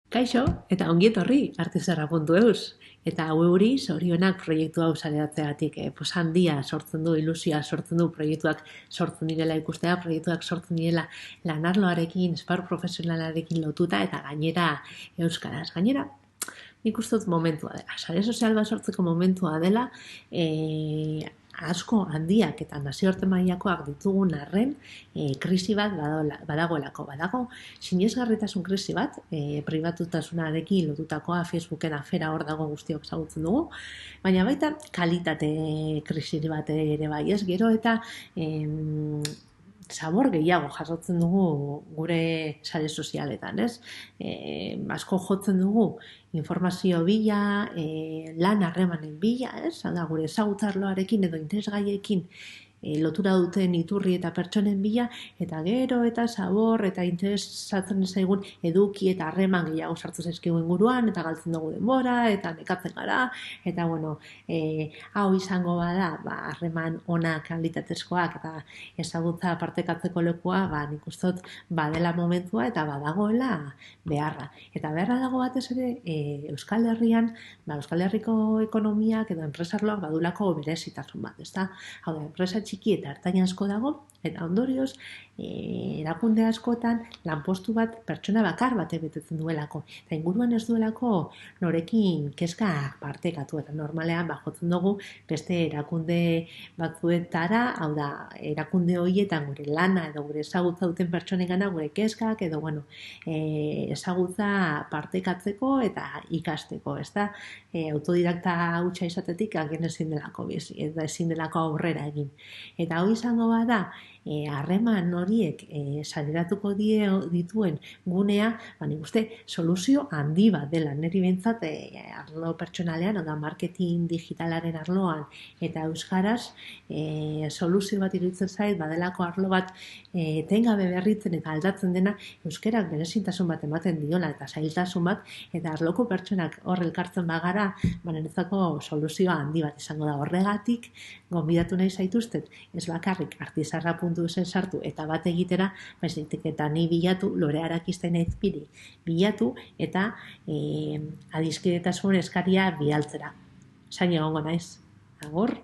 Kaixo, eta ongi etorri artizarra.eus. Eta hau zorionak proiektu hau sareatzeagatik pos handia sortzen du, ilusioa sortzen du, proiektuak sortzen direla ikustea, proiektuak sortzen direla lanarloarekin, esparru profesionalarekin lotuta eta gainera euskaraz. Gainera, nik uste dut momentua dela. Sare sozial bat sortzeko momentua dela, asko handiak eta nazioarte mailakoak ditugun arren, krisi bat badagoelako. Badago sinesgarritasun krisi bat, pribatutasunarekin lotutakoa, Facebooken afera hor dago guztiok ezagutzen dugu, baina baita kalitate krisi bat ere bai, ez? Gero eta zabor gehiago jasotzen dugu gure sare sozialetan, ez? Asko jotzen dugu informazio bila, lan harremanen bila, ez? Da, gure ezagutzarloarekin edo interesgaiekin lotura duten iturri eta pertsonen bila, eta gero eta zabor eta interesatzen zaigun eduki eta harreman gehiago sartu zaizkigu inguruan, eta galtzen dugu denbora, eta nekatzen gara, eta bueno, hau izango bada, harreman onak kalitatezkoak eta ezagutza partekatzeko lekua, nik uste dut badela momentua eta badagoela beharra. Eta beharra dago batez ere Euskal Herrian, Euskal Herriko ekonomiak edo enpresarloak badulako berezitasun bat, ezta? Hau da, enpresa txiki eta ertain asko dago, eta ondorioz, erakunde askotan lanpostu bat pertsona bakar batek betetzen duelako. Eta inguruan ez duelako norekin kezkak partekatu, eta normalean jotzen dugu beste erakunde batzuetara, hau da, erakunde horietan gure lana edo gure ezagutza duten pertsonengana gure kezkak edo ezagutza partekatzeko eta ikasteko, ez da? Autodidakta hutsa izatetik agen ezin delako bizi, eta ezin delako aurrera egin. Eta hau izango bada, harreman horiek saleratuko dituen gunea, nik uste soluzio handi bat dela, niri behintzat arlo pertsonalean, oda marketing digitalaren arloan eta euskaraz soluzio bat iruditzen zait, badelako arlo bat etengabe berritzen eta aldatzen dena, euskerak berezintasun bat ematen diola eta zailtasun bat, eta arloko pertsonak hor elkartzen bagara, niretzako soluzioa handi bat izango da. Horregatik, gonbidatu nahi zaituztet, ez bakarrik artizarra.eusen sartu eta bat egitera, baizik eta ni bilatu, Lore Arakistain aizpiri bilatu eta adiskidetasun eskaria bialtzera. Zain egongo naiz. Agur!